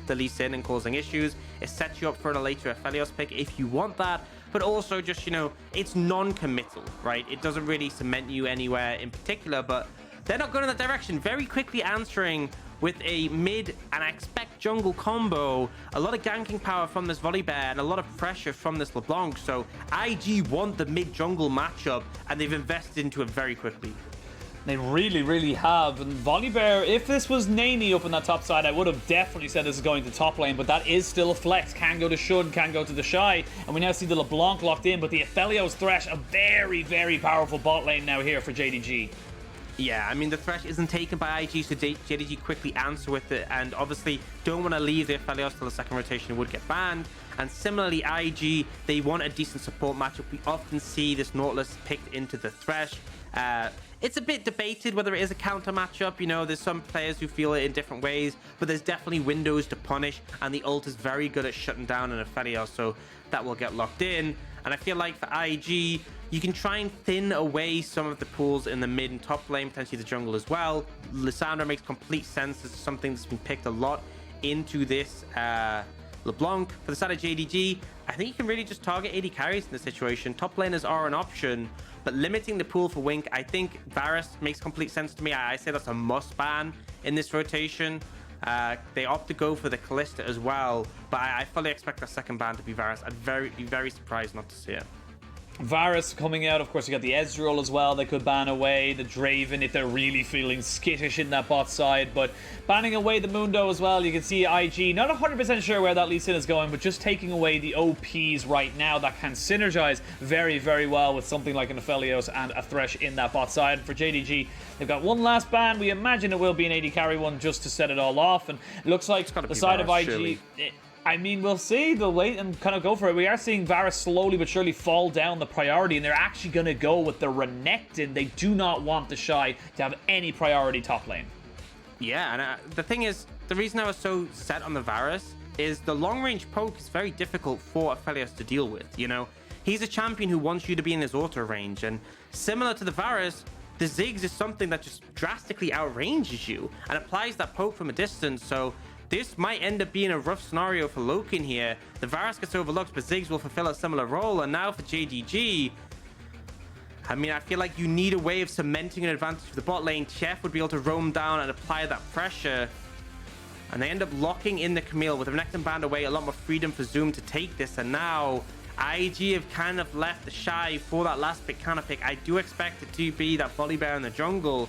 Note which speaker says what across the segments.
Speaker 1: the Lee Sin and causing issues. It sets you up for a later Aphelios pick if you want that, but also just, you know, it's non-committal, right? It doesn't really cement you anywhere in particular, but they're not going in that direction. Very quickly answering with a mid and I expect jungle combo, a lot of ganking power from this Volibear and a lot of pressure from this LeBlanc. So IG want the mid jungle matchup and they've invested into it very quickly.
Speaker 2: They really, really have. And Volibear, if this was Nani up on that top side, I would have definitely said this is going to top lane, but that is still a flex. Can go to Shun, can go to TheShy, and we now see the LeBlanc locked in, but the Aphelios Thresh, a very, very powerful bot lane now here for JDG.
Speaker 1: Yeah, I mean, the Thresh isn't taken by IG, so JDG quickly answer with it, and obviously don't want to leave the Aphelios till the second rotation, it would get banned. And similarly, IG, they want a decent support matchup. We often see this Nautilus picked into the Thresh. It's a bit debated whether it is a counter matchup. You know, there's some players who feel it in different ways, but there's definitely windows to punish, and the ult is very good at shutting down an Aphelios, so that will get locked in. And I feel like for IG, you can try and thin away some of the pools in the mid and top lane, potentially the jungle as well. Lissandra makes complete sense. This is something that's been picked a lot into this LeBlanc. For the side of JDG, I think you can really just target AD carries in this situation. Top laners are an option, but limiting the pool for Wink, I think Varus makes complete sense to me. I say that's a must ban in this rotation. They opt to go for the Kalista as well, but I fully expect that second ban to be Varus. I'd be very surprised not to see it.
Speaker 2: Varus coming out, of course, you got the Ezreal as well. They could ban away the Draven if they're really feeling skittish in that bot side. But banning away the Mundo as well. You can see IG, not 100% sure where that Lee Sin is going, but just taking away the OPs right now that can synergize very, very well with something like an Aphelios and a Thresh in that bot side. For JDG, they've got one last ban. We imagine it will be an AD carry one just to set it all off. And it looks like the side of IG...
Speaker 1: Surely.
Speaker 2: I mean, we'll see. They'll wait and kind of go for it. We are seeing Varus slowly but surely fall down the priority, and they're actually going to go with the Renekton. They do not want TheShy to have any priority top lane.
Speaker 1: Yeah, and the thing is, the reason I was so set on the Varus is the long-range poke is very difficult for Aphelios to deal with, you know? He's a champion who wants you to be in his auto range, and similar to the Varus, the Ziggs is something that just drastically outranges you and applies that poke from a distance, so this might end up being a rough scenario for Loken here. The Varus gets overlooked, but Ziggs will fulfill a similar role. And now for JDG, I mean, I feel like you need a way of cementing an advantage for the bot lane. Chef would be able to roam down and apply that pressure. And they end up locking in the Camille with the Renekton band away. A lot more freedom for Zoom to take this. And now IG have kind of left TheShy for that last pick counter pick. I do expect it to be that Volibear in the jungle.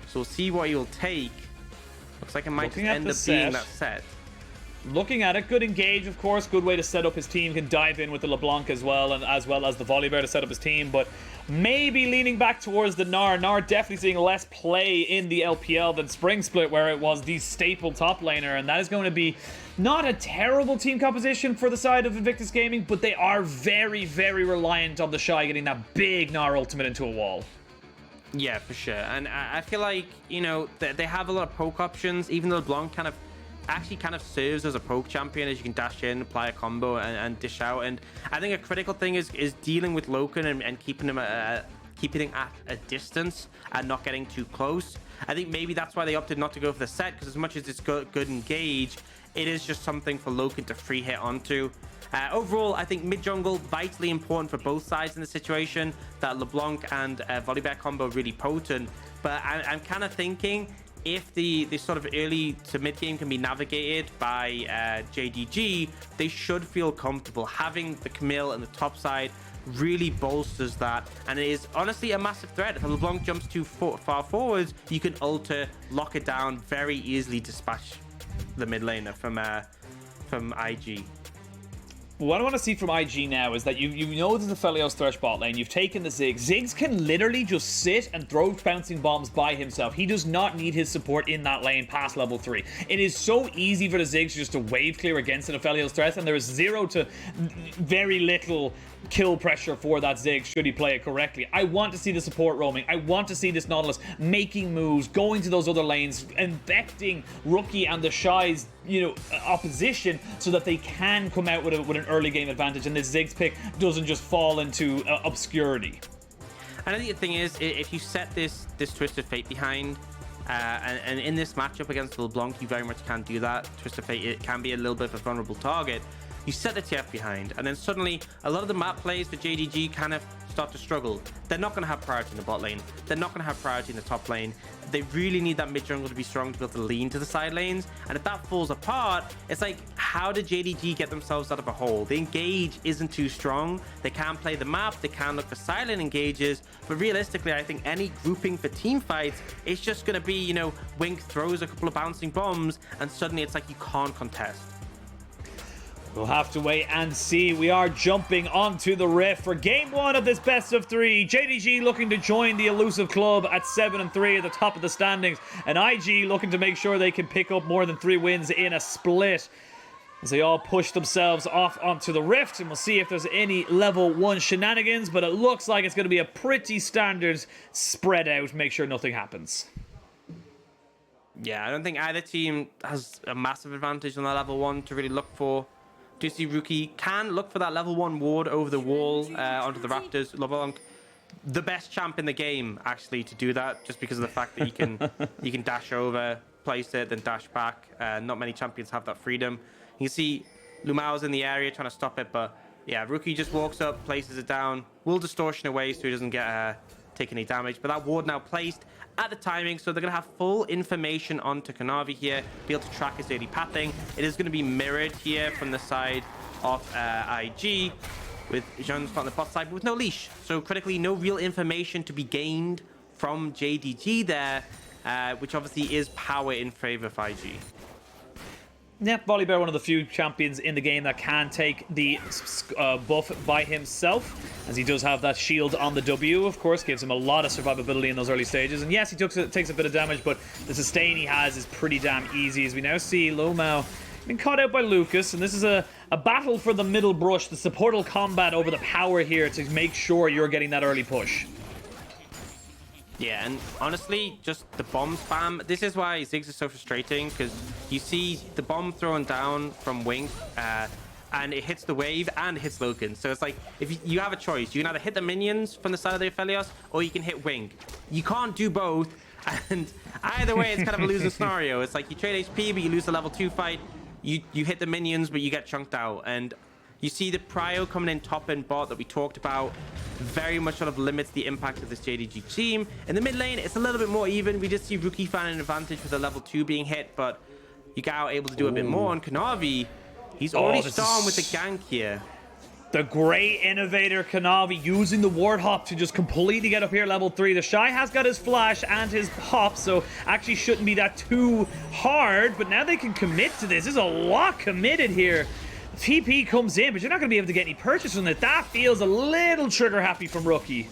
Speaker 1: So we'll see what he'll take. Looks like it might just end up being that set.
Speaker 2: Looking at it, good engage, of course. Good way to set up his team. Can dive in with the LeBlanc as well, and as well as the Volibear to set up his team. But maybe leaning back towards the Gnar. Gnar definitely seeing less play in the LPL than Spring Split, where it was the staple top laner. And that is going to be not a terrible team composition for the side of Invictus Gaming, but they are very, very reliant on TheShy getting that big Gnar ultimate into a wall.
Speaker 1: Yeah, for sure. And I feel like, you know, they have a lot of poke options. Even though LeBlanc kind of serves as a poke champion, as you can dash in, apply a combo, and dish out. And I think a critical thing is dealing with Loken and keeping him at a distance and not getting too close. I think maybe that's why they opted not to go for the set, because as much as it's good engage, it is just something for Loken to free hit onto. Overall, I think mid-jungle, vitally important for both sides in the situation. That LeBlanc and Volibear combo really potent. But I'm kind of thinking if the sort of early to mid-game can be navigated by JDG, they should feel comfortable. Having the Camille and the top side really bolsters that. And it is honestly a massive threat. If LeBlanc jumps too far forwards, you can alter, lock it down, very easily dispatch the mid laner from IG.
Speaker 2: What I want to see from IG now is that you know there's the Aphelios Thresh bot lane. You've taken the Ziggs. Ziggs can literally just sit and throw bouncing bombs by himself. He does not need his support in that lane past level 3. It is so easy for the Ziggs just to wave clear against an Aphelios Thresh, and there is zero to very little kill pressure for that Ziggs should he play it correctly. I want to see the support roaming. I want to see this Nautilus making moves, going to those other lanes, infecting Rookie and TheShy's, you know, opposition, so that they can come out with an early game advantage, and this Ziggs pick doesn't just fall into obscurity.
Speaker 1: And I think the thing is, if you set this Twisted Fate behind And in this matchup against LeBlanc, you very much can't do that. Twist of Fate, it can be a little bit of a vulnerable target. You set the TF behind, and then suddenly a lot of the map plays for JDG kind of start to struggle. They're not going to have priority in the bot lane. They're not going to have priority in the top lane. They really need that mid jungle to be strong to be able to lean to the side lanes. And if that falls apart, it's like, how did JDG get themselves out of a hole? The engage isn't too strong. They can't play the map. They can't look for silent engages. But realistically, I think any grouping for team fights, it's just going to be, you know, Wink throws a couple of bouncing bombs, and suddenly it's like you can't contest.
Speaker 2: We'll have to wait and see. We are jumping onto the Rift for game 1 of this best of 3. JDG looking to join the elusive club at 7-3 at the top of the standings, and IG looking to make sure they can pick up more than 3 wins in a split as they all push themselves off onto the Rift. And we'll see if there's any level 1 shenanigans, but it looks like it's going to be a pretty standard spread out. Make sure nothing happens.
Speaker 1: Yeah, I don't think either team has a massive advantage on that level 1 to really look for. Do see Rookie can look for that level 1 ward over the wall onto the Raptors. LeBlanc, the best champ in the game, actually, to do that, just because of the fact that you can dash over, place it, then dash back. Not many champions have that freedom. You can see LvMao's in the area trying to stop it, but yeah, Rookie just walks up, places it down, will distortion away so he doesn't get take any damage. But that ward now placed at the timing, so they're going to have full information onto Kanavi here, be able to track his daily pathing. It is going to be mirrored here from the side of IG, with Jean on the bot side, but with no leash. So critically, no real information to be gained from JDG there, which obviously is power in favor of IG.
Speaker 2: Yeah, Volibear, one of the few champions in the game that can take the buff by himself, as he does have that shield on the W, of course, gives him a lot of survivability in those early stages. And yes, he takes a bit of damage, but the sustain he has is pretty damn easy, as we now see LvMao being caught out by Lucas, and this is a battle for the middle brush, the supportal combat over the power here to make sure you're getting that early push.
Speaker 1: Yeah, and honestly, just the bomb spam. This is why Ziggs is so frustrating, because you see the bomb thrown down from Wink, and it hits the wave and hits Loken. So it's like, if you have a choice, you can either hit the minions from the side of the Aphelios, or you can hit Wink. You can't do both, and either way, it's kind of a losing scenario. It's like you trade HP, but you lose the level 2 fight. You hit the minions, but you get chunked out. And you see the prio coming in top and bot that we talked about very much sort of limits the impact of this JDG team. In the mid lane, it's a little bit more even. We just see Rookie finding an advantage with the level 2 being hit, but Yagao able to do a bit more. On Kanavi, he's already starting with the gank here.
Speaker 2: The great innovator Kanavi using the ward hop to just completely get up here level 3. TheShy has got his flash and his hop, so actually shouldn't be that too hard, but now they can commit to this. There's a lot committed here. TP comes in, but you're not going to be able to get any purchase from it. That feels a little trigger happy from Rookie.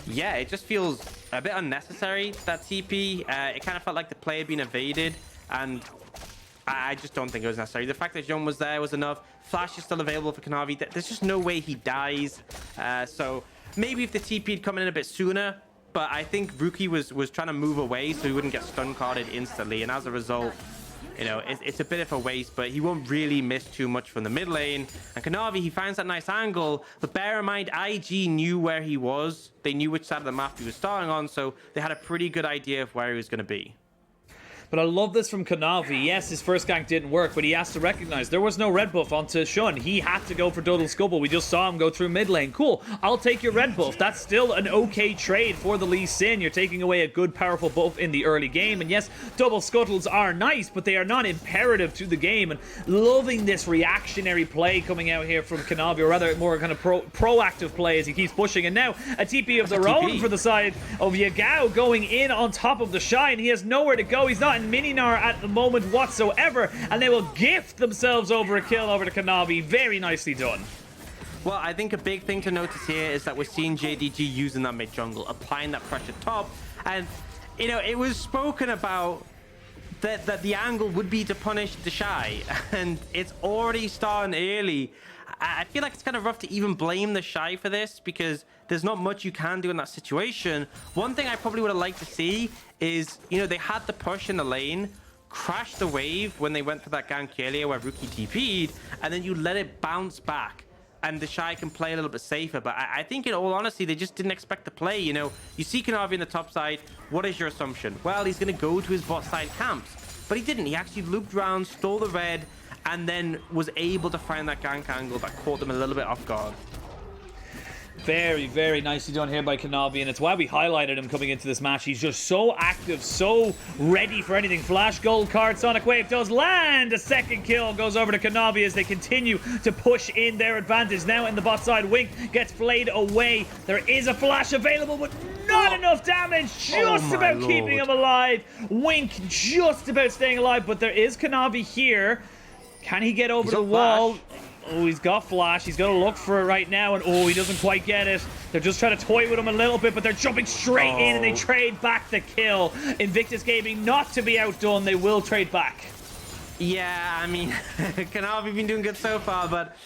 Speaker 1: Yeah, it just feels a bit unnecessary, that TP. It kind of felt like the play had been evaded, and I just don't think it was necessary. The fact that Jean was there was enough. Flash is still available for Kanavi. There's just no way he dies. So maybe if the TP had come in a bit sooner, but I think Rookie was trying to move away so he wouldn't get stun carded instantly, and as a result, you know, it's a bit of a waste, but he won't really miss too much from the mid lane. And Kanavi, he finds that nice angle, but bear in mind, IG knew where he was. They knew which side of the map he was starting on, so they had a pretty good idea of where he was going to be.
Speaker 2: But I love this from Kanavi. Yes, his first gank didn't work, but he has to recognize there was no red buff onto Shun. He had to go for Doodle Scubble. We just saw him go through mid lane. Cool, I'll take your red buff. That's still an okay trade for the Lee Sin. You're taking away a good, powerful buff in the early game. And yes, double scuttles are nice, but they are not imperative to the game. And loving this reactionary play coming out here from Kanavi, or rather more kind of proactive play as he keeps pushing. And now a TP of their own for the side of Yagao going in on top of TheShy, and he has nowhere to go. He's not in mini Gnar at the moment whatsoever, and they will gift themselves over a kill over to Kanavi. Very nicely done.
Speaker 1: Well, I think a big thing to notice here is that we're seeing JDG using that mid jungle, applying that pressure top, and you know, it was spoken about that the angle would be to punish TheShy, and it's already starting early. I feel like it's kind of rough to even blame TheShy for this, because there's not much you can do in that situation. One thing I probably would have liked to see is, you know, they had the push in the lane, crashed the wave when they went for that gank earlier where Rookie TP'd, and then you let it bounce back. and TheShy can play a little bit safer. But I think, in all honesty, they just didn't expect the play. You know, you see Kanavi in the top side. What is your assumption? Well, he's going to go to his bot side camps. But he didn't. He actually looped around, stole the red, and then was able to find that gank angle that caught them a little bit off guard.
Speaker 2: Very, very nicely done here by Kanavi, and it's why we highlighted him coming into this match. He's just so active, so ready for anything. Flash gold card, Sonic Wave does land. A second kill goes over to Kanavi as they continue to push in their advantage. Now in the bot side, Wink gets flayed away. There is a flash available, but not enough damage. Just about keeping him alive. Wink just about staying alive, but there is Kanavi here. Can he get over the wall? Oh, he's got flash. He's got to look for it right now, and oh, he doesn't quite get it. They're just trying to toy with him a little bit, but they're jumping straight in, and they trade back the kill. Invictus Gaming, not to be outdone, they will trade back.
Speaker 1: Yeah, I mean, Kanavi been doing good so far, but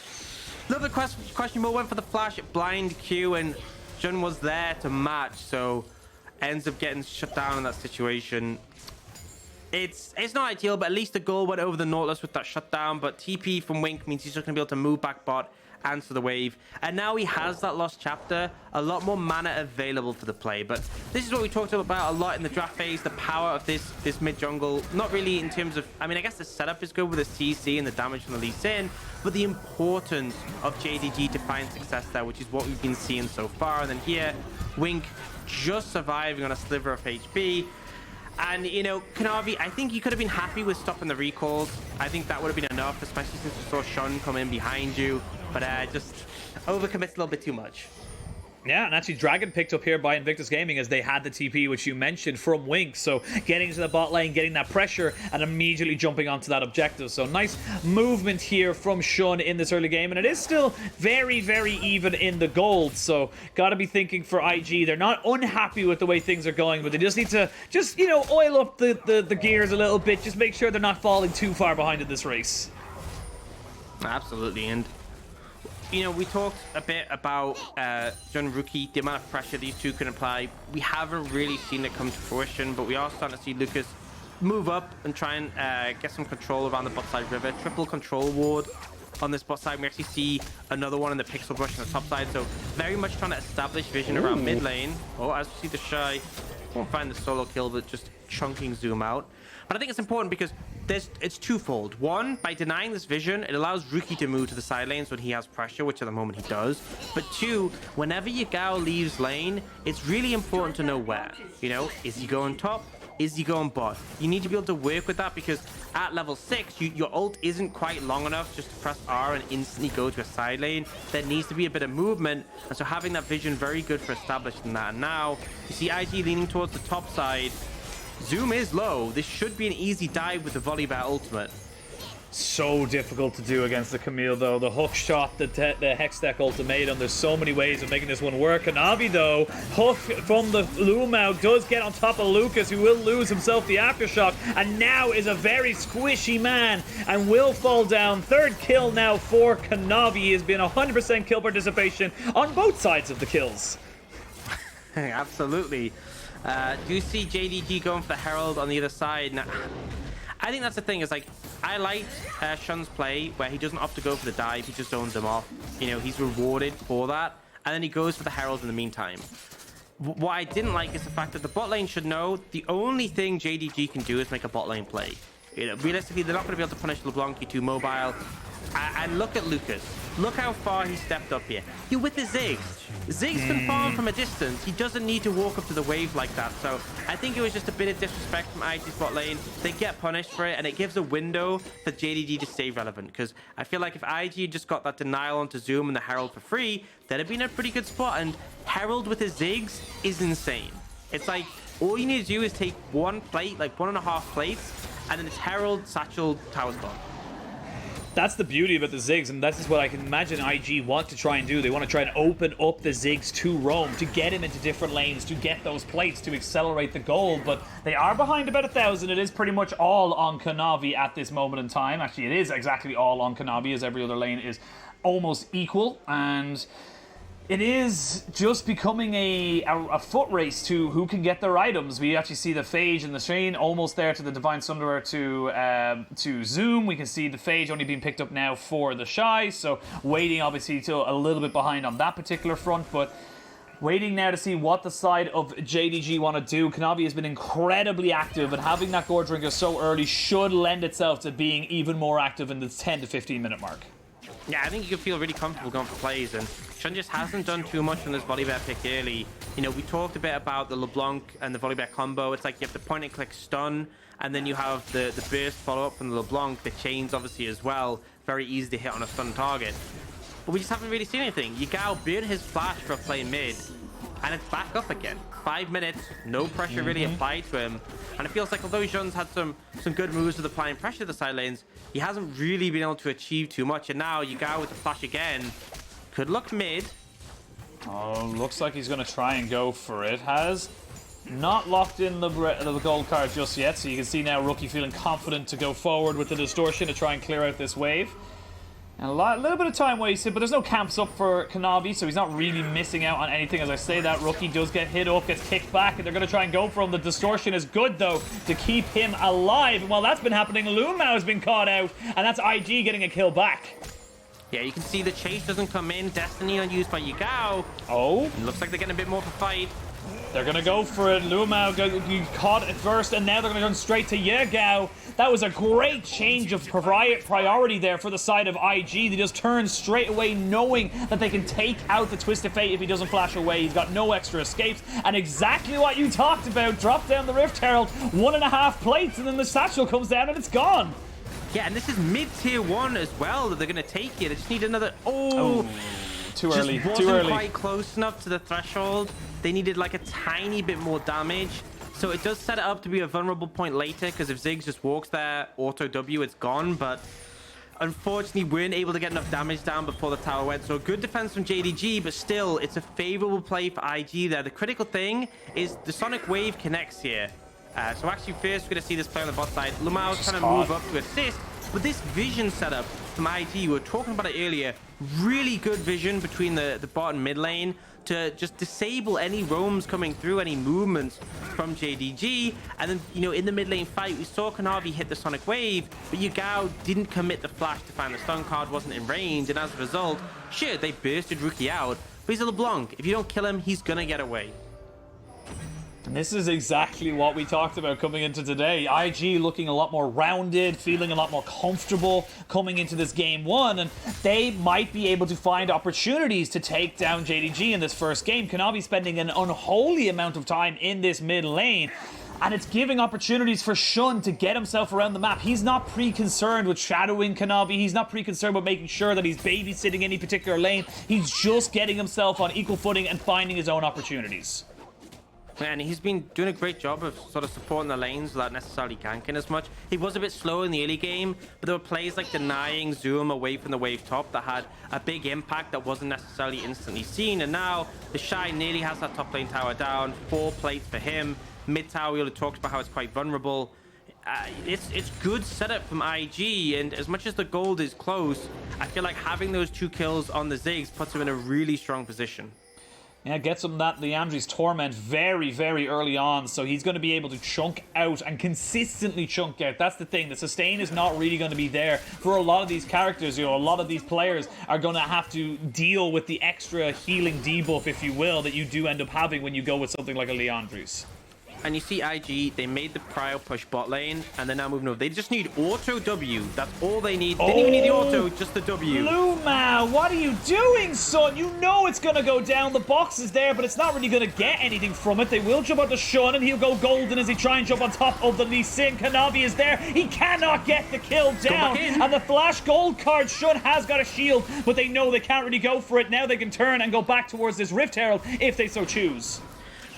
Speaker 1: a little bit questionable. Went for the flash at blind Q, and Jun was there to match, so ends up getting shut down in that situation. It's not ideal, but at least the goal went over the Nautilus with that shutdown. But TP from Wink means he's just going to be able to move back bot, answer the wave. And now he has that lost chapter, a lot more mana available for the play. But this is what we talked about a lot in the draft phase, the power of this mid jungle. Not really in terms of, I mean, I guess the setup is good with the CC and the damage from the Lee Sin, but the importance of JDG to find success there, which is what we've been seeing so far. And then here, Wink just surviving on a sliver of HP. And, you know, Kanavi, I think you could have been happy with stopping the recalls. I think that would have been enough, especially since you saw Shun come in behind you. But just overcommits a little bit too much.
Speaker 2: Yeah, and actually Dragon picked up here by Invictus Gaming as they had the TP, which you mentioned, from Wink. So getting to the bot lane, getting that pressure, and immediately jumping onto that objective. So nice movement here from Shun in this early game. And it is still very, very even in the gold. So got to be thinking for IG. They're not unhappy with the way things are going, but they just need to you know, oil up the gears a little bit. Just make sure they're not falling too far behind in this race.
Speaker 1: Absolutely. And you know, we talked a bit about Jun Rookie, the amount of pressure these two can apply. We haven't really seen it come to fruition, but we are starting to see Lucas move up and try and get some control around the bot side river. Triple control ward on this bot side. We actually see another one in the pixel brush on the top side. So very much trying to establish vision around mid lane. Oh, as we see TheShy won't find the solo kill, but just chunking zoom out. But I think it's important because it's twofold. One, by denying this vision, it allows Rookie to move to the side lanes when he has pressure, which at the moment he does. But two, whenever Yagao leaves lane, it's really important to know where. You know, is he going top? Is he going bot? You need to be able to work with that because at level 6, your ult isn't quite long enough just to press R and instantly go to a side lane. There needs to be a bit of movement. And so having that vision, very good for establishing that. And now, you see IG leaning towards the top side. Zoom is low. This should be an easy dive with the Volibear ultimate.
Speaker 2: So difficult to do against the Camille, though. The hook shot, the Hextech ultimatum. There's so many ways of making this one work. Kanavi, though, hook from the LvMao does get on top of Lucas, who will lose himself the aftershock, and now is a very squishy man and will fall down. Third kill now for Kanavi. He has been 100% kill participation on both sides of the kills.
Speaker 1: Absolutely. Do you see JDG going for the Herald on the other side? Now, I think that's the thing, is like, I like Shun's play where he doesn't opt to go for the dive, he just zones them off. You know, he's rewarded for that, and then he goes for the Herald in the meantime. What I didn't like is the fact that the bot lane should know the only thing JDG can do is make a bot lane play. You know, realistically, they're not going to be able to punish LeBlanc, you're too mobile. And look at Lucas. Look how far he stepped up here. You're with the Ziggs. Ziggs can farm from a distance. He doesn't need to walk up to the wave like that. So I think it was just a bit of disrespect from IG's bot lane. They get punished for it, and it gives a window for JDG to stay relevant. Because I feel like if IG just got that denial onto Zoom and the Herald for free, that'd have been a pretty good spot. And Herald with his Ziggs is insane. It's like, all you need to do is take one plate, like 1.5 plates, and then it's Herald, Satchel, Tower Spot.
Speaker 2: That's the beauty about the Ziggs, and that's what I can imagine IG want to try and do. They want to try and open up the Ziggs to roam, to get him into different lanes, to get those plates, to accelerate the goal. But they are behind about 1,000. It is pretty much all on Kanavi at this moment in time. Actually, it is exactly all on Kanavi, as every other lane is almost equal. And It is just becoming a foot race to who can get their items. We actually see the Phage and the Shane almost there to the Divine Sunderer to Zoom. We can see the Phage only being picked up now for TheShy, so waiting obviously till a little bit behind on that particular front, but waiting now to see what the side of JDG want to do. Kanavi has been incredibly active, and having that Gore Drinker so early should lend itself to being even more active in the 10 to 15 minute mark.
Speaker 1: Yeah, I think you can feel really comfortable going for plays, and Shun just hasn't done too much on this Volibear pick early. You know, we talked a bit about the LeBlanc and the Volibear combo. It's like you have the point and click stun, and then you have the burst follow-up from the LeBlanc, the chains obviously as well. Very easy to hit on a stun target. But we just haven't really seen anything. Yagao burned his flash for a play mid, and it's back up again. 5 minutes, no pressure really applied to him. And it feels like although Jean's had some good moves with applying pressure to the side lanes, he hasn't really been able to achieve too much. And now Yagao with the flash again. Could look mid.
Speaker 2: Oh, looks like he's going to try and go for it. Has not locked in the gold card just yet. So you can see now Rookie feeling confident to go forward with the distortion to try and clear out this wave. And a little bit of time wasted, but there's no camps up for Kanavi, so he's not really missing out on anything. As I say that, Rookie does get hit up, gets kicked back, and they're going to try and go for him. The distortion is good, though, to keep him alive. And while that's been happening, LvMao has been caught out, and that's IG getting a kill back.
Speaker 1: Yeah, you can see the chase doesn't come in. Destiny unused by Yagao.
Speaker 2: Oh.
Speaker 1: It looks like they're getting a bit more for fight.
Speaker 2: They're going to go for it. LvMao caught it first, and now they're going to run straight to Yagao. That was a great change of priority there for the side of IG. They just turn straight away, knowing that they can take out the Twisted Fate if he doesn't flash away. He's got no extra escapes, and exactly what you talked about. Drop down the Rift Herald, 1.5 plates, and then the satchel comes down, and it's gone.
Speaker 1: Yeah, and this is mid-tier 1 as well that they're going to take here. They just need another... Oh,
Speaker 2: too early.
Speaker 1: Just
Speaker 2: Too
Speaker 1: wasn't
Speaker 2: early.
Speaker 1: quite close enough to the threshold. They needed like a tiny bit more damage. So it does set it up to be a vulnerable point later, because if Ziggs just walks there, auto W, it's gone. But unfortunately, weren't able to get enough damage down before the tower went. So good defense from JDG, but still, it's a favorable play for IG there. The critical thing is the Sonic Wave connects here. So actually, first we're going to see this play on the bot side. LvMao's trying to move up to assist. But this vision setup from IG, we were talking about it earlier, really good vision between the bot and mid lane to just disable any roams coming through, any movements from JDG. And then, you know, in the mid lane fight, we saw Kanavi hit the Sonic Wave, but Yagao didn't commit the flash to find the stun card, wasn't in range, and as a result, sure, they bursted Rookie out, but he's a LeBlanc. If you don't kill him, he's gonna get away.
Speaker 2: And this is exactly what we talked about coming into today. IG looking a lot more rounded, feeling a lot more comfortable coming into this game 1, and they might be able to find opportunities to take down JDG in this first game. Kanavi spending an unholy amount of time in this mid lane, and it's giving opportunities for Shun to get himself around the map. He's not pre-concerned with shadowing Kanavi. He's not pre-concerned with making sure that he's babysitting any particular lane. He's just getting himself on equal footing and finding his own opportunities.
Speaker 1: And he's been doing a great job of sort of supporting the lanes without necessarily ganking as much. He was a bit slow in the early game, but there were plays like denying Zoom away from the wave top that had a big impact that wasn't necessarily instantly seen. And now TheShy nearly has that top lane tower down. 4 plates for him. Mid tower, we already talked about how it's quite vulnerable. It's good setup from IG, and as much as the gold is close, I feel like having those 2 kills on the Ziggs puts him in a really strong position.
Speaker 2: Yeah, gets him that Leandri's Torment very, very early on, so he's going to be able to chunk out and consistently chunk out. That's the thing. The sustain is not really going to be there for a lot of these characters. You know, a lot of these players are going to have to deal with the extra healing debuff, if you will, that you do end up having when you go with something like a Leandri's.
Speaker 1: And you see IG, they made the prior push bot lane, and they're now moving over. They just need auto W. That's all they need. They didn't even need the auto, just the W.
Speaker 2: LvMao, what are you doing, son? You know it's going to go down. The box is there, but it's not really going to get anything from it. They will jump on the Shun, and he'll go golden as he tries and jump on top of the Lee Sin. Kanavi is there. He cannot get the kill down. And the flash gold card, Shun has got a shield, but they know they can't really go for it. Now they can turn and go back towards this Rift Herald if they so choose.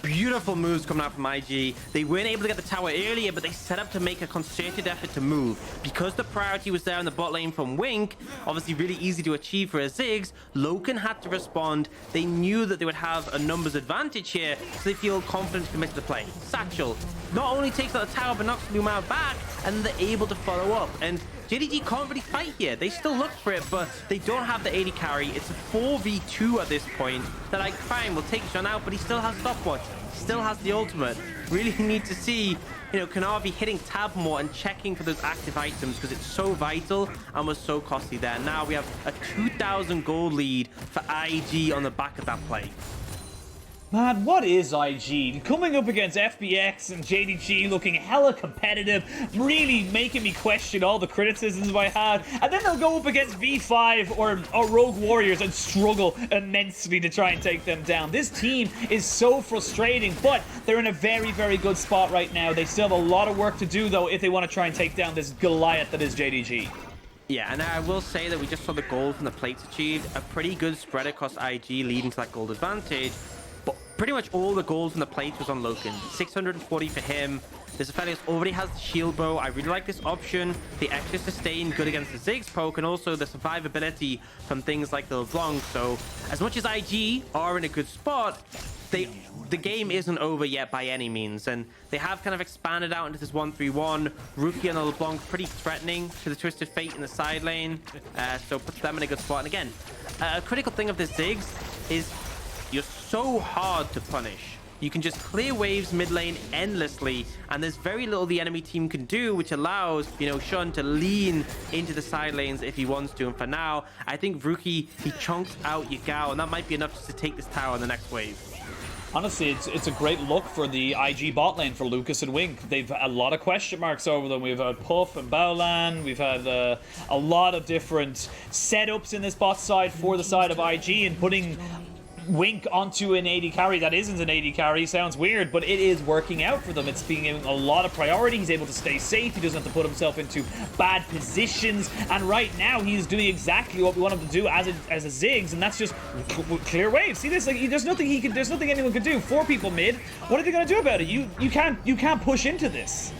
Speaker 1: Beautiful moves coming out from IG. They weren't able to get the tower earlier, but they set up to make a concerted effort to move. Because the priority was there in the bot lane from Wink, obviously really easy to achieve for a Ziggs, Loken had to respond. They knew that they would have a numbers advantage here, so they feel confident to commit to the play. Satchel not only takes out the tower, but knocks LvMao back, and they're able to follow up. And JDG can't really fight here. They still look for it, but they don't have the AD carry. It's a 4v2 at this point. They're like, fine, we'll take John out, but he still has stopwatch. Still has the ultimate. Really need to see, you know, Kanavi hitting tab more and checking for those active items because it's so vital and was so costly there. Now we have a 2,000 gold lead for IG on the back of that play.
Speaker 2: Man, what is IG? Coming up against FBX and JDG looking hella competitive, really making me question all the criticisms I had. And then they'll go up against V5 or Rogue Warriors and struggle immensely to try and take them down. This team is so frustrating, but they're in a very, very good spot right now. They still have a lot of work to do, though, if they want to try and take down this Goliath that is JDG.
Speaker 1: Yeah, and I will say that we just saw the gold from the plates achieved. A pretty good spread across IG leading to that gold advantage. But pretty much all the gold from the plate was on Loken. 640 for him. This Aphelios already has the shield bow. I really like this option. The extra sustain good against the Ziggs poke, and also the survivability from things like the LeBlanc. So as much as IG are in a good spot, the game isn't over yet by any means, and they have kind of expanded out into this 1-3-1. Rookie and the LeBlanc pretty threatening to the Twisted Fate in the side lane, so puts them in a good spot. And again, a critical thing of the Ziggs is you're so hard to punish. You can just clear waves mid lane endlessly, and there's very little the enemy team can do, which allows, you know, Shun to lean into the side lanes if he wants to. And for now, I think Rookie, he chunks out Yagao, and that might be enough just to take this tower in the next wave.
Speaker 2: Honestly, it's a great look for the IG bot lane for Lucas and Wink. They've a lot of question marks over them. We've had Puff and Baolan. We've had a lot of different setups in this bot side for the side of IG, and putting Wink onto an AD carry that isn't an AD carry sounds weird, but it is working out for them. It's being given a lot of priority. He's able to stay safe. He doesn't have to put himself into bad positions, and right now he's doing exactly what we want him to do as a Ziggs, and that's just clear waves. See this? Like, there's nothing anyone can do. 4 people mid. What are they going to do about it? You can't push into this.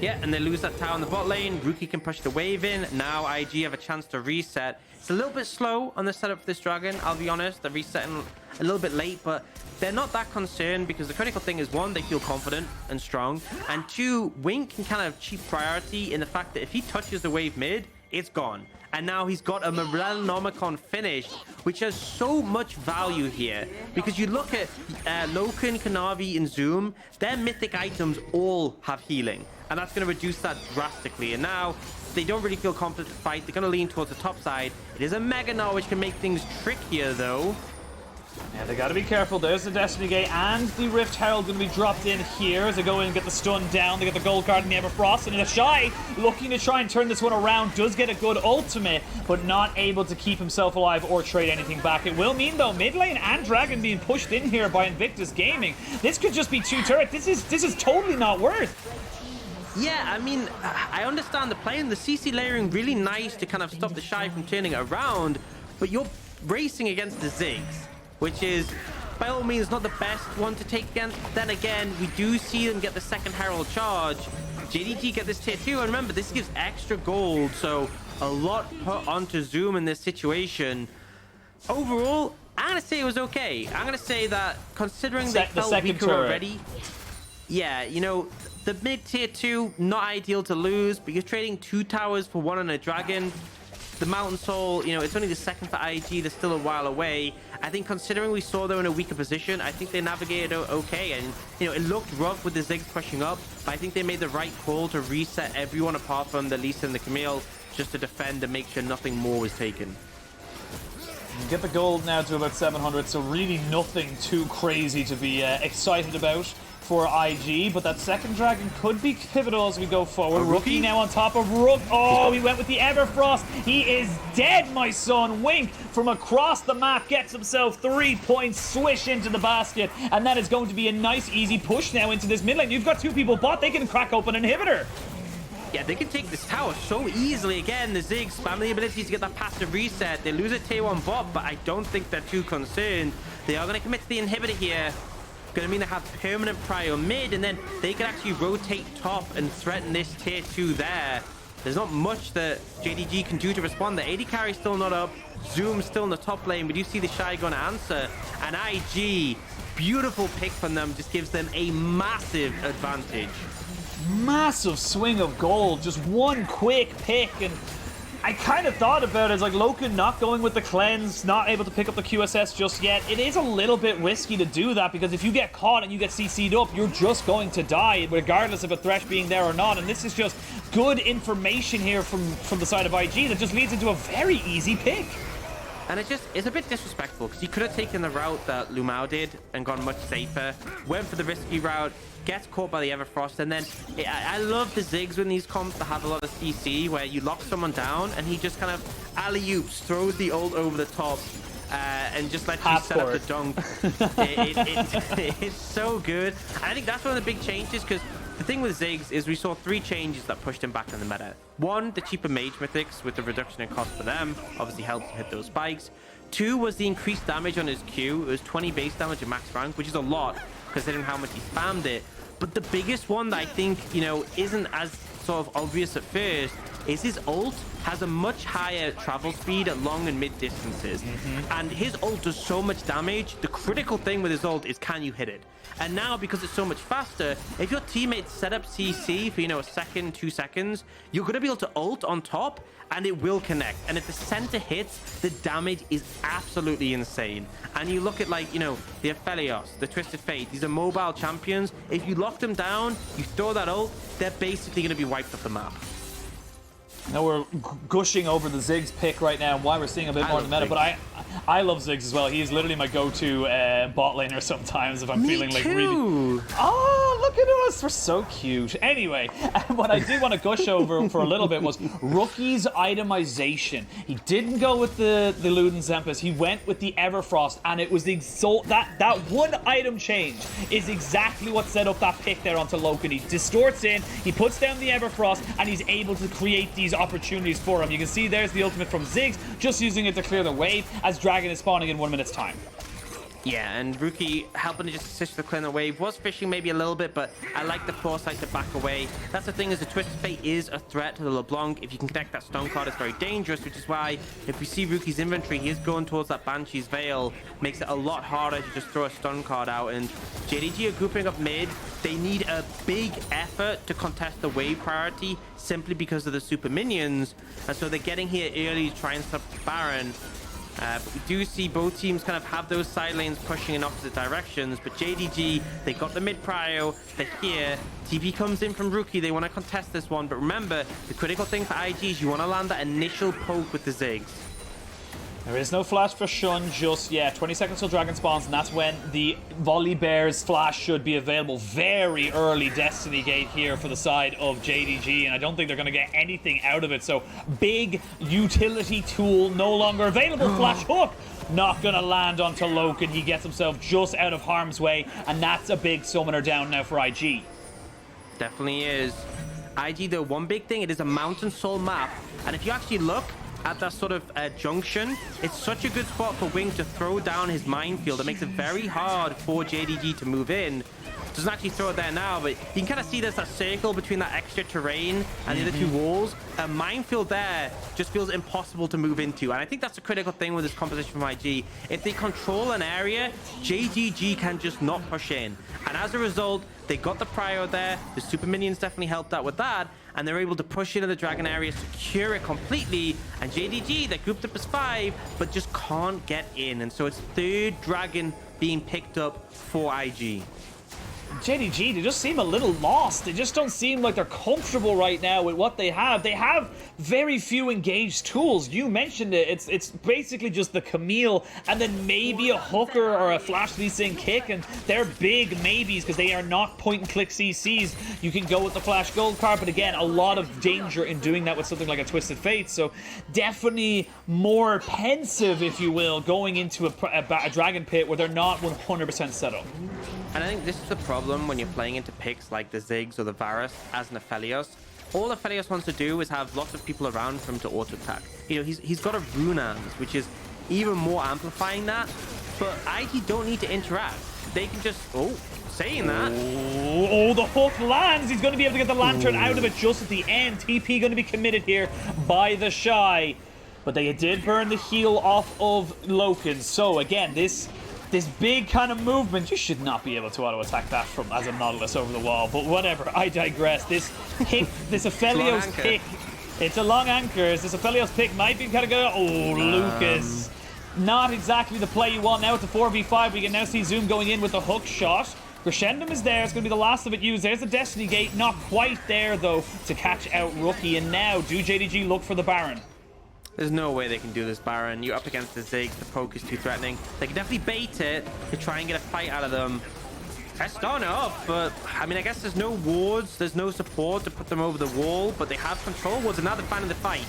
Speaker 1: Yeah, and they lose that tower in the bot lane. Rookie can push the wave in. Now IG have a chance to reset. It's a little bit slow on the setup for this dragon, I'll be honest. They're resetting a little bit late, but they're not that concerned because the critical thing is, 1, they feel confident and strong, and 2, Wink can kind of cheap priority in the fact that if he touches the wave mid, it's gone. And now he's got a Morelnomicon finish, which has so much value here. Because you look at Loken, Kanavi, and Zoom, their mythic items all have healing. And that's going to reduce that drastically. And now they don't really feel confident to fight. They're going to lean towards the top side. It is a Mega Gnar, which can make things trickier, though.
Speaker 2: Yeah, they gotta be careful. There's the Destiny Gate and the Rift Herald gonna be dropped in here as they go in and get the stun down. They get the gold card and the Everfrost, and TheShy looking to try and turn this one around. Does get a good ultimate, but not able to keep himself alive or trade anything back. It will mean, though, mid lane and Dragon being pushed in here by Invictus Gaming. This could just be 2 turrets. This is totally not worth.
Speaker 1: Yeah, I mean, I understand the play, and the CC layering really nice to kind of stop TheShy from turning it around, but you're racing against the Ziggs, which is, by all means, not the best one to take against. Then again, we do see them get the second Herald charge. JDG get this tier 2, and remember, this gives extra gold, so a lot put onto Zoom in this situation. Overall, I'm going to say it was okay. I'm going to say that, considering they felt weaker already, yeah, you know, the mid tier 2, not ideal to lose, but you're trading 2 towers for 1 on a dragon. The Mountain Soul, you know, it's only the second for IG. They're still a while away. I think considering we saw them in a weaker position, I think they navigated okay. And, you know, it looked rough with the Ziggs pushing up, but I think they made the right call to reset everyone apart from the Lisa and the Camille, just to defend and make sure nothing more was taken.
Speaker 2: Get the gold now to about 700, so really nothing too crazy to be excited about for IG, but that second dragon could be pivotal as we go forward. Rookie now on top of Rook. Oh, he went with the Everfrost. He is dead, my son. Wink from across the map gets himself 3 points, swish into the basket, and that is going to be a nice, easy push now into this mid lane. You've got 2 people bot. They can crack open an inhibitor.
Speaker 1: Yeah, they can take this tower so easily. Again, the Ziggs spam the ability to get that passive reset. They lose a tier 1 bot, but I don't think they're too concerned. They are going to commit to the inhibitor here. Going to mean they have permanent prio mid, and then they can actually rotate top and threaten this tier 2 there. There's not much that JDG can do to respond. The AD carry still not up. Zoom still in the top lane. We do see TheShy going to answer. And IG, beautiful pick from them, just gives them a massive advantage.
Speaker 2: massive swing of gold, just one quick pick, and I kind of thought about it as like Loken not going with the cleanse, not able to pick up the QSS just yet. It is a little bit risky to do that because if you get caught and you get CC'd up, you're just going to die regardless of a Thresh being there or not. And this is just good information here from the side of IG that just leads into a very easy pick.
Speaker 1: And it's a bit disrespectful because he could have taken the route that LvMao did and gone much safer, went for the risky route, gets caught by the Everfrost, and then I love the Ziggs in these comps that have a lot of CC where you lock someone down and he just kind of alley-oops, throws the ult over the top, and just lets you set up the dunk. It's so good. And I think that's one of the big changes because the thing with Ziggs is we saw 3 changes that pushed him back in the meta. 1, the cheaper mage mythics with the reduction in cost for them, obviously helped him hit those spikes. 2 was the increased damage on his Q. It was 20 base damage at max rank, which is a lot considering how much he spammed it. But the biggest one that I think, you know, isn't as sort of obvious at first is his ult has a much higher travel speed at long and mid distances. And his ult does so much damage. The critical thing with his ult is can you hit it? And now, because it's so much faster, if your teammates set up CC for, you know, a second, 2 seconds, you're going to be able to ult on top and it will connect. And if the center hits, the damage is absolutely insane. And you look at, like, you know, the Aphelios, the Twisted Fate, these are mobile champions. If you lock them down, you throw that ult, they're basically going to be wiped off the map.
Speaker 2: Now we're gushing over the Ziggs pick right now and why we're seeing a bit more in the meta, but I love Ziggs as well. He's literally my go-to bot laner sometimes if I'm feeling like really... Oh, look at us. We're so cute. Anyway, what I did want to gush over for a little bit was Rookie's itemization. He didn't go with the Luden Zempus. He went with the Everfrost, and it was the that one item change is exactly what set up that pick there onto Loken. He distorts in, he puts down the Everfrost, and he's able to create these opportunities for him. You can see there's the ultimate from Ziggs, just using it to clear the wave as Dragon is spawning in 1 minute's time.
Speaker 1: Yeah, and Rookie helping to just assist the clear the wave. Was fishing maybe a little bit, but I like the foresight to back away. That's the thing, is the Twisted Fate is a threat to the LeBlanc. If you can connect that stone card, it's very dangerous, which is why if we see Rookie's inventory, he is going towards that Banshee's Veil. Makes it a lot harder to just throw a stun card out. And JDG are grouping up mid. They need a big effort to contest the wave priority simply because of the super minions. And so they're getting here early to try and stop Baron. But we do see both teams kind of have those side lanes pushing in opposite directions. But JDG, they got the mid prio, they're here. TP comes in from Rookie, they want to contest this one. But remember, the critical thing for IG is you want to land that initial poke with the Ziggs.
Speaker 2: There is no flash for Shun just yet. 20 seconds till Dragon spawns, and that's when the Volibear's flash should be available. Very early Destiny Gate here for the side of JDG, and I don't think they're going to get anything out of it. So, big utility tool no longer available. Flash hook not going to land onto Loken. He gets himself just out of harm's way, and that's a big summoner down now for IG.
Speaker 1: Definitely is. IG, though, one big thing, it is a Mountain Soul map, and if you actually look at that sort of junction, it's such a good spot for Wing to throw down his minefield. It makes it very hard for JDG to move in. Doesn't actually throw it there now, but you can kind of see there's that circle between that extra terrain and the other 2 walls. A minefield there just feels impossible to move into, and I think that's a critical thing with this composition from IG. If they control an area, JDG can just not push in, and as a result, they got the prio there. The super minions definitely helped out with that, and they're able to push into the Dragon area, secure it completely, and JDG, they're grouped up as 5, but just can't get in, and so it's 3rd Dragon being picked up for IG.
Speaker 2: JDG, they just seem a little lost. They just don't seem like they're comfortable right now with what they have. They have very few engaged tools. You mentioned it. It's basically just the Camille and then maybe a hooker or a flash Lee Sin kick, and they're big maybes because they are not point-and-click CCs. You can go with the flash gold card, but again, a lot of danger in doing that with something like a Twisted Fate. So definitely more pensive, if you will, going into a Dragon pit where they're not 100% set up.
Speaker 1: And I think this is the problem when you're playing into picks like the Ziggs or the Varus as an Aphelios. All Aphelios wants to do is have lots of people around for him to auto-attack. You know, he's got a Rune Arms, which is even more amplifying that. But IG don't need to interact. They can just... Oh, saying that.
Speaker 2: Oh, the hook lands. He's going to be able to get the Lantern out of it just at the end. TP going to be committed here by TheShy. But they did burn the heal off of Loken. So, again, this this big kind of movement. You should not be able to auto-attack that from as a Nautilus over the wall, but whatever, I digress. This pick, this Aphelios pick, it's a long anchor. This Aphelios pick might be kind of good. Oh, Lucas. Not exactly the play you want now at the 4v5. We can now see Zoom going in with the hook shot. Crescendum is there. It's going to be the last of it used. There's the Destiny Gate. Not quite there, though, to catch out Rookie. And now, do JDG look for the Baron?
Speaker 1: There's no way they can do this Baron. You're up against the Ziggs. The poke is too threatening. They can definitely bait it to try and get a fight out of them. They're starting off, but I mean, I guess there's no wards. There's no support to put them over the wall, but they have control wards, and now they're finding the fight.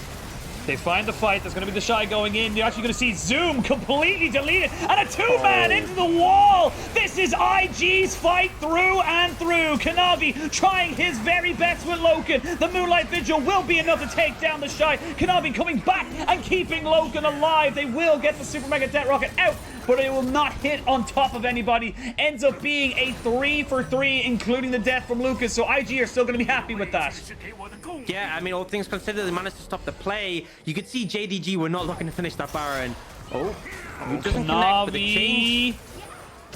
Speaker 2: They find the fight. There's going to be TheShy going in. You're actually going to see Zoom completely deleted. And a two-man into the wall. This is IG's fight through and through. Kanavi trying his very best with Loken. The Moonlight Vigil will be enough to take down TheShy. Kanavi coming back and keeping Loken alive. They will get the Super Mega Death Rocket out, but it will not hit on top of anybody. Ends up being a 3-for-3, including the death from Lucas. So IG are still going to be happy with that.
Speaker 1: Yeah, I mean, all things considered, they managed to stop the play. You could see JDG were not looking to finish that Baron. Oh, he doesn't connect with the chain.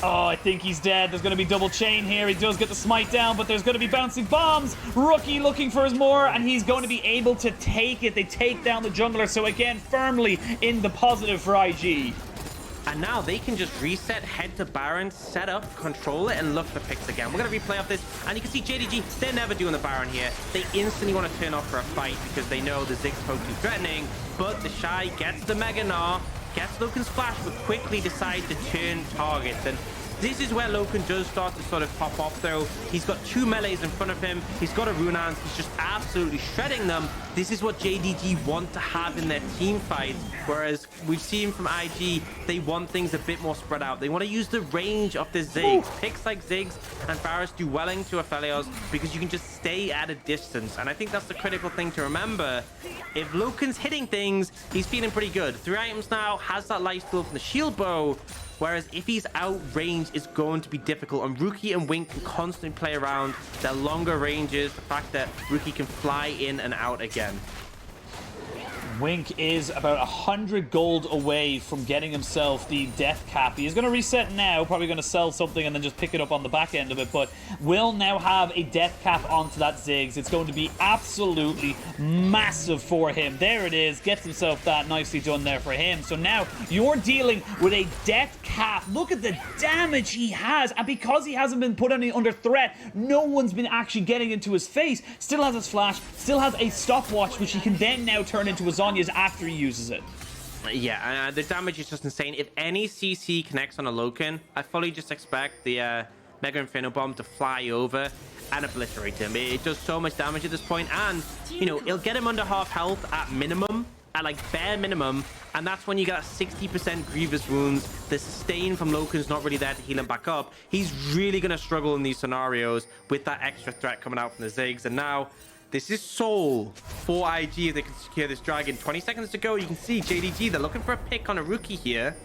Speaker 2: Oh, I think he's dead. There's going to be double chain here. He does get the smite down, but there's going to be bouncing bombs. Rookie looking for his more, and he's going to be able to take it. They take down the jungler. So again, firmly in the positive for IG.
Speaker 1: And now they can just reset, head to Baron, set up, control it, and look for picks again. We're going to replay off this, and you can see JDG, they're never doing the Baron here. They instantly want to turn off for a fight because they know the Ziggs poke is threatening, but TheShy gets the Mega Gnar, gets Loken's flash, but quickly decides to turn targets. And this is where Loken does start to sort of pop off, though. He's got two melees in front of him. He's got a Runans. He's just absolutely shredding them. This is what JDG want to have in their team fights, whereas we've seen from IG, they want things a bit more spread out. They want to use the range of the Ziggs. Picks like Ziggs and Varus do well into Aphelios because you can just stay at a distance. And I think that's the critical thing to remember. If Loken's hitting things, he's feeling pretty good. 3 items now, has that lifesteal from the shield bow. Whereas if he's out range, it's going to be difficult. And Rookie and Wink can constantly play around their longer ranges. The fact that Rookie can fly in and out again.
Speaker 2: Wink is about 100 gold away from getting himself the death cap. He's going to reset now, probably going to sell something and then just pick it up on the back end of it, but will now have a death cap onto that Ziggs. It's going to be absolutely massive for him. There it is, gets himself that, nicely done there for him. So now you're dealing with a death cap. Look at the damage he has, and because he hasn't been put any under threat, no one's been actually getting into his face. Still has his flash, still has a stopwatch, which he can then now turn into his Sonya's after he uses it.
Speaker 1: Yeah, the damage is just insane. If any CC connects on a Loken, I fully just expect the Mega Inferno Bomb to fly over and obliterate him. It does so much damage at this point, and, you know, it'll get him under half health at minimum, at like bare minimum, and that's when you get 60% Grievous wounds. The sustain from Loken's not really there to heal him back up. He's really going to struggle in these scenarios with that extra threat coming out from the Ziggs, and now this is Soul for IG if they can secure this dragon. 20 seconds to go. You can see JDG, they're looking for a pick on a Rookie here.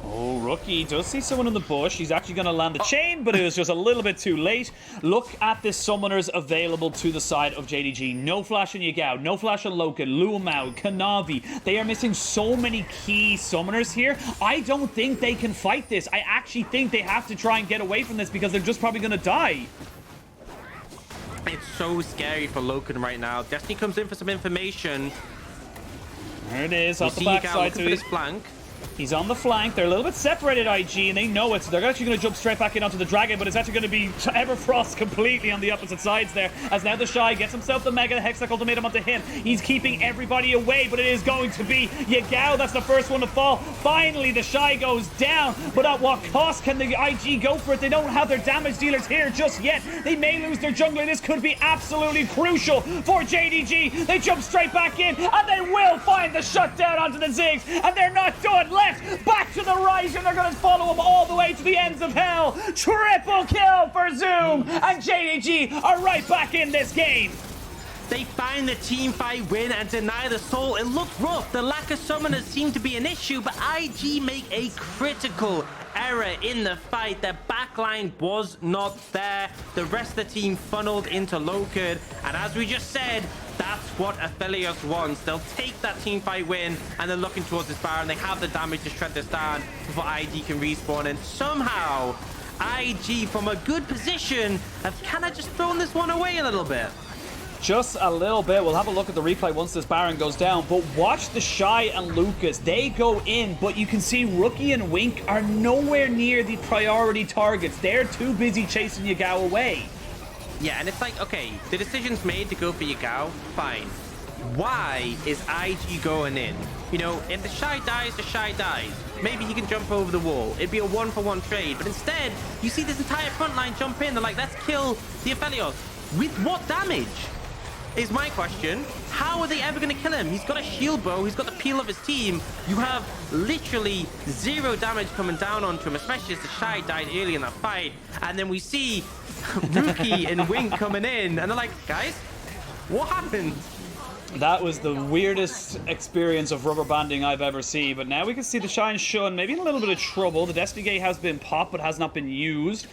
Speaker 2: Oh, Rookie does see someone in the bush. He's actually going to land the chain, but it was just a little bit too late. Look at the summoners available to the side of JDG. No flash on Yagao, no flash on Loken, LvMao, Kanavi. They are missing so many key summoners here. I don't think they can fight this. I actually think they have to try and get away from this because they're just probably going to die.
Speaker 1: It's so scary for Loken right now. Destiny comes in for some information.
Speaker 2: There it is, off the backside.
Speaker 1: So he's flank.
Speaker 2: He's on the flank. They're a little bit separated, IG, and they know it. So they're actually going to jump straight back in onto the dragon, but it's actually going to be Everfrost completely on the opposite sides there. As now TheShy gets himself the Mega Hextech Ultimatum onto him. He's keeping everybody away, but it is going to be Yagao. That's the first one to fall. Finally, TheShy goes down, but at what cost can the IG go for it? They don't have their damage dealers here just yet. They may lose their jungler. This could be absolutely crucial for JDG. They jump straight back in, and they will find the shutdown onto the Ziggs, and they're not done. Left, back to the right, and they're going to follow him all the way to the ends of hell. Triple kill for Zoom, and JDG are right back in this game.
Speaker 1: They find the team fight win and deny the soul. It looked rough. The lack of summoners seemed to be an issue, but IG make a critical error in the fight. Their backline was not there. The rest of the team funneled into Loken, and as we just said, that's what Aphelios wants. They'll take that team fight win, and they're looking towards this Baron. They have the damage to shred this down before IG can respawn, and somehow IG, from a good position, have kind of just thrown this one away a little bit.
Speaker 2: Just a little bit. We'll have a look at the replay once this Baron goes down. But watch TheShy and Lucas. They go in, but you can see Rookie and Wink are nowhere near the priority targets. They're too busy chasing Yagao away.
Speaker 1: Yeah, and it's like, okay, the decision's made to go for Yagao. Fine. Why is IG going in? You know, if TheShy dies. Maybe he can jump over the wall. It'd be a one-for-one trade. But instead, you see this entire front line jump in. They're like, let's kill the Aphelios. With what damage? Is my question. How are they ever going to kill him? He's got a shield bow. He's got the peel of his team. You have literally 0 damage coming down onto him, especially as TheShy died early in that fight. And then we see Rookie and Wink coming in, and they're like, guys, what happened?
Speaker 2: That was the weirdest experience of rubber banding I've ever seen. But now we can see TheShy and Shun maybe in a little bit of trouble. The Destiny Gate has been popped, but has not been used.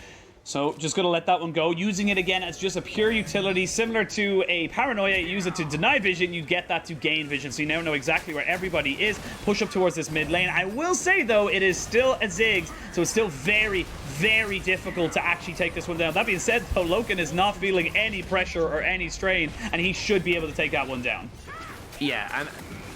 Speaker 2: So just going to let that one go. Using it again as just a pure utility, similar to a Paranoia. You use it to deny vision, you get that to gain vision. So you now know exactly where everybody is. Push up towards this mid lane. I will say, though, it is still a Ziggs, so it's still very, very difficult to actually take this one down. That being said, though, Loken is not feeling any pressure or any strain, and he should be able to take that one down.
Speaker 1: Yeah, and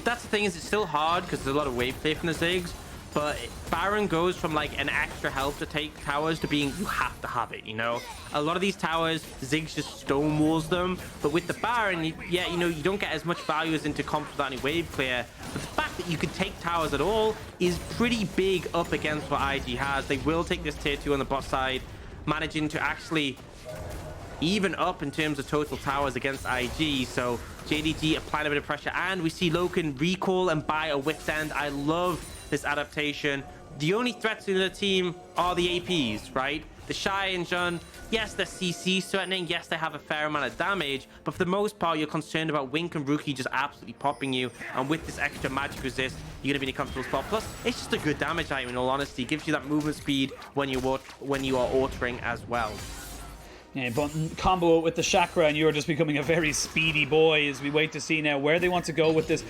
Speaker 1: that's the thing, is it's still hard because there's a lot of wave play from the Ziggs. But Baron goes from like an extra help to take towers to being you have to have it, you know? A lot of these towers, Ziggs just stonewalls them. But with the Baron, yeah, you know, you don't get as much value as into comps without any wave clear. But the fact that you can take towers at all is pretty big up against what IG has. They will take this tier 2 on the bot side, managing to actually even up in terms of total towers against IG. So JDG applying a bit of pressure, and we see Loken recall and buy a Wit's End. I love this adaptation. The only threats in the team are the APs, right? TheShy and Jun, yes, they're CC threatening, yes, they have a fair amount of damage, but for the most part, you're concerned about Wink and Rookie just absolutely popping you, and with this extra magic resist, you're gonna be in a comfortable spot. Plus, it's just a good damage item, in all honesty. It gives you that movement speed when you are altering as well.
Speaker 2: Yeah, but combo it with the chakra, and you're just becoming a very speedy boy as we wait to see now where they want to go with this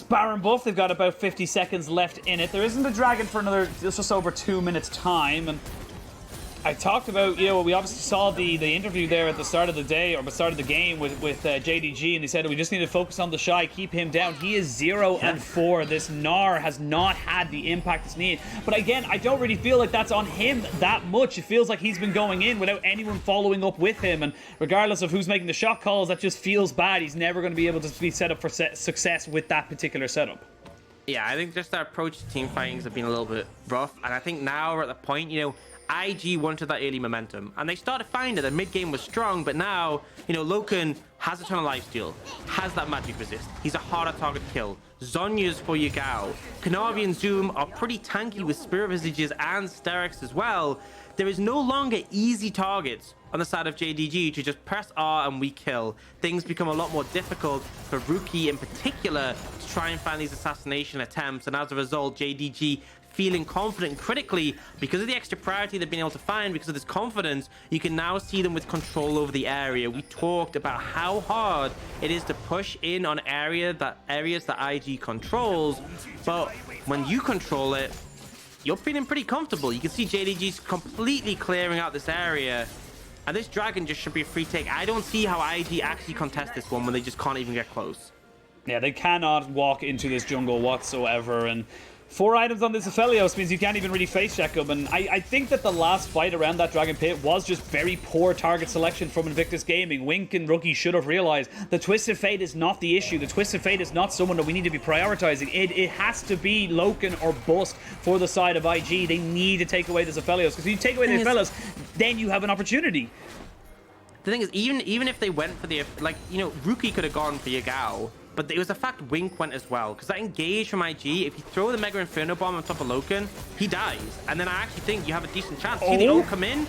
Speaker 2: Baron buff. They've got about 50 seconds left in it. There isn't a dragon for another just over 2 minutes time, and I talked about, you know, we obviously saw the interview there at the start of the day, or the start of the game with JDG, and he said we just need to focus on TheShy, keep him down. He is 0-4. This Gnar has not had the impact it's needed. But again, I don't really feel like that's on him that much. It feels like he's been going in without anyone following up with him, and regardless of who's making the shot calls, that just feels bad. He's never going to be able to be set up for success with that particular setup.
Speaker 1: Yeah, I think just their approach to team fightings have been a little bit rough, and I think now we're at the point, you know, IG wanted that early momentum, and they started finding the mid game was strong, but now, you know, Loken has a ton of lifesteal, has that magic resist, he's a harder target to kill. Zhonya's for Yagao. Kanavi and Zoom are pretty tanky with Spirit Visages and Sterix as well. There is no longer easy targets on the side of JDG to just press R and we kill. Things become a lot more difficult for Rookie in particular to try and find these assassination attempts, and as a result, JDG feeling confident critically because of the extra priority they've been able to find. Because of this confidence, you can now see them with control over the area. We talked about how hard it is to push in on areas that IG controls, but when you control it, you're feeling pretty comfortable. You can see JDG's completely clearing out this area, and this dragon just should be a free take. I don't see how IG actually contest this one when they just can't even get close.
Speaker 2: Yeah, they cannot walk into this jungle whatsoever, and 4 items on this Aphelios means you can't even really face check them. And I think that the last fight around that Dragon Pit was just very poor target selection from Invictus Gaming. Wink and Rookie should have realized the Twisted Fate is not the issue. The Twisted Fate is not someone that we need to be prioritizing. It has to be Loken or bust for the side of IG. They need to take away this Aphelios, because if you take away the Aphelios, then you have an opportunity.
Speaker 1: The thing is, even if they went for the, like, you know, Rookie could have gone for Yagao, but it was the fact Wink went as well, because that engage from IG, if you throw the Mega Inferno Bomb on top of Loken, he dies. And then I actually think you have a decent chance. See the ult come in?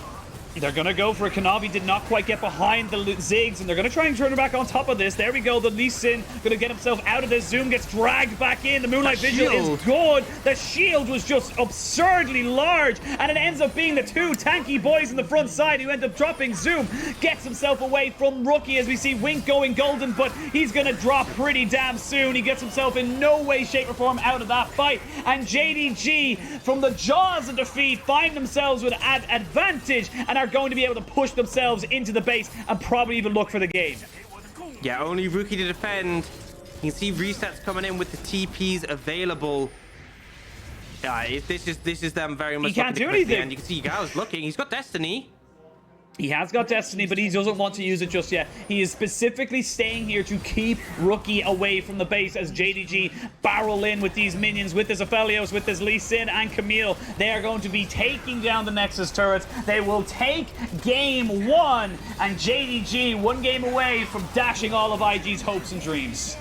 Speaker 2: They're going to go for it. Kanavi did not quite get behind the Ziggs, and they're going to try and turn it back on top of this. There we go. The Lee Sin going to get himself out of this. Zoom gets dragged back in. The Moonlight Vigil is good. The shield was just absurdly large, and it ends up being the two tanky boys in the front side who end up dropping. Zoom gets himself away from Rookie as we see Wink going golden, but he's going to drop pretty damn soon. He gets himself in no way, shape, or form out of that fight, and JDG, from the jaws of defeat, find themselves with an advantage and are going to be able to push themselves into the base and probably even look for the game.
Speaker 1: Yeah, only Rookie to defend. You can see resets coming in with the TPs available. This is them very much.
Speaker 2: He can't do anything.
Speaker 1: And you can see Yagao's looking. He's got Destiny.
Speaker 2: He has got Destiny, but he doesn't want to use it just yet. He is specifically staying here to keep Rookie away from the base as JDG barrel in with these minions, with this Aphelios, with this Lee Sin and Camille. They are going to be taking down the Nexus turrets. They will take game one, and JDG one game away from dashing all of IG's hopes and dreams.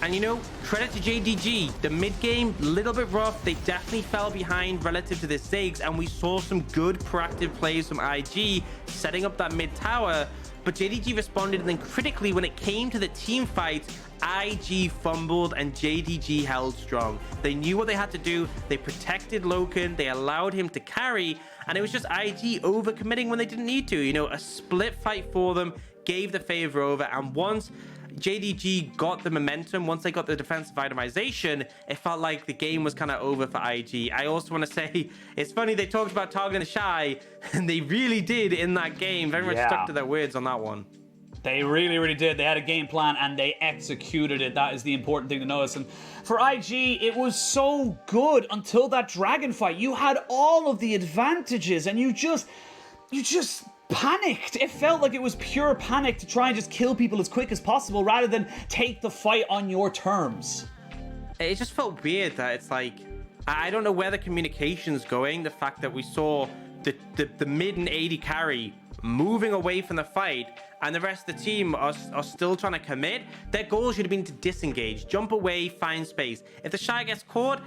Speaker 1: And you know, credit to JDG. The mid-game, a little bit rough. They definitely fell behind relative to the Ziggs, and we saw some good proactive plays from IG, setting up that mid-tower. But JDG responded, and then critically, when it came to the team fights, IG fumbled and JDG held strong. They knew what they had to do. They protected Loken. They allowed him to carry, and it was just IG overcommitting when they didn't need to. You know, a split fight for them gave the favor over, and once JDG got the momentum, once they got the defensive itemization, it felt like the game was kind of over for IG. I also want to say, it's funny, they talked about targeting TheShy, and they really did in that game. Very much stuck to their words on that one.
Speaker 2: They really, really did. They had a game plan, and they executed it. That is the important thing to notice. And for IG, it was so good until that dragon fight. You had all of the advantages, and you just panicked. It felt like it was pure panic to try and just kill people as quick as possible rather than take the fight on your terms.
Speaker 1: It just felt weird that it's like, I don't know where the communication's going. The fact that we saw the mid and AD carry moving away from the fight, and the rest of the team are still trying to commit. Their goal should have been to disengage, jump away, find space. If TheShy gets caught,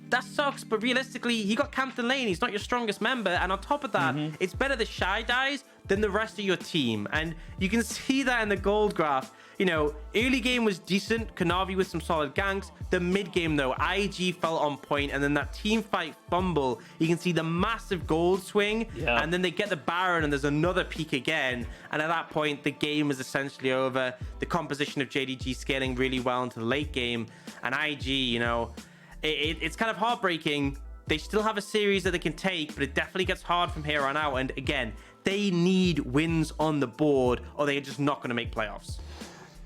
Speaker 1: that sucks, but realistically, he got camped in lane. He's not your strongest member, and on top of that, it's better TheShy dies than the rest of your team. And you can see that in the gold graph. You know, early game was decent, Kanavi with some solid ganks. The mid game, though, IG fell on point, and then that team fight fumble, you can see the massive gold swing, and then they get the Baron, and there's another peak again. And at that point, the game is essentially over. The composition of JDG scaling really well into the late game, and IG, you know, it's kind of heartbreaking. They still have a series that they can take, but it definitely gets hard from here on out. And again, they need wins on the board, or they're just not going to make playoffs.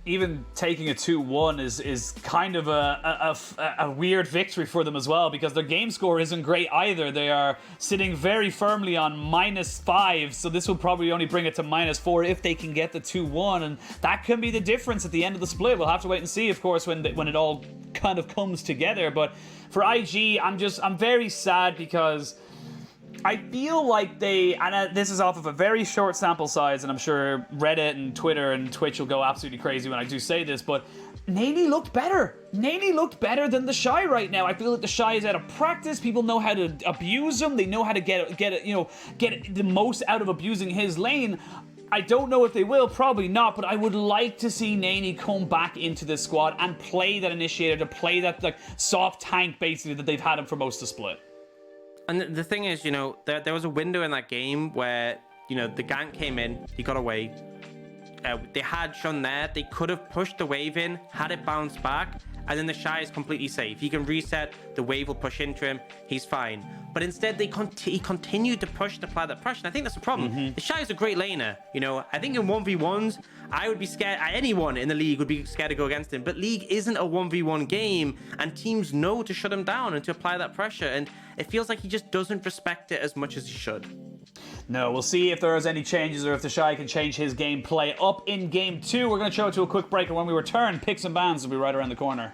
Speaker 2: Even taking a 2-1 is kind of a weird victory for them as well, because their game score isn't great either. They are sitting very firmly on -5, so this will probably only bring it to -4 if they can get the 2-1, and that can be the difference at the end of the split. We'll have to wait and see, of course, when it all kind of comes together. But for IG, I'm very sad, because I feel like this is off of a very short sample size, and I'm sure Reddit and Twitter and Twitch will go absolutely crazy when I do say this, but Nani looked better. Nani looked better than TheShy right now. I feel like TheShy is out of practice. People know how to abuse him. They know how to get the most out of abusing his lane. I don't know if they will, probably not, but I would like to see Nani come back into this squad and play that initiator, to play that like soft tank basically that they've had him for most of the split.
Speaker 1: And the thing is, you know, there was a window in that game where, you know, the gank came in, he got away. They had Shun there. They could have pushed the wave in, had it bounce back, and then TheShy is completely safe. He can reset, the wave will push into him, he's fine. But instead, he continued to push and apply that pressure. And I think that's the problem. TheShy is a great laner. You know, I think in 1v1s, I would be scared, anyone in the league would be scared to go against him. But League isn't a 1v1 game, and teams know to shut him down and to apply that pressure. And it feels like he just doesn't respect it as much as he should.
Speaker 2: No, we'll see if there is any changes, or if TheShy can change his gameplay up in game 2. We're going to show it to a quick break, and when we return, picks and bans will be right around the corner.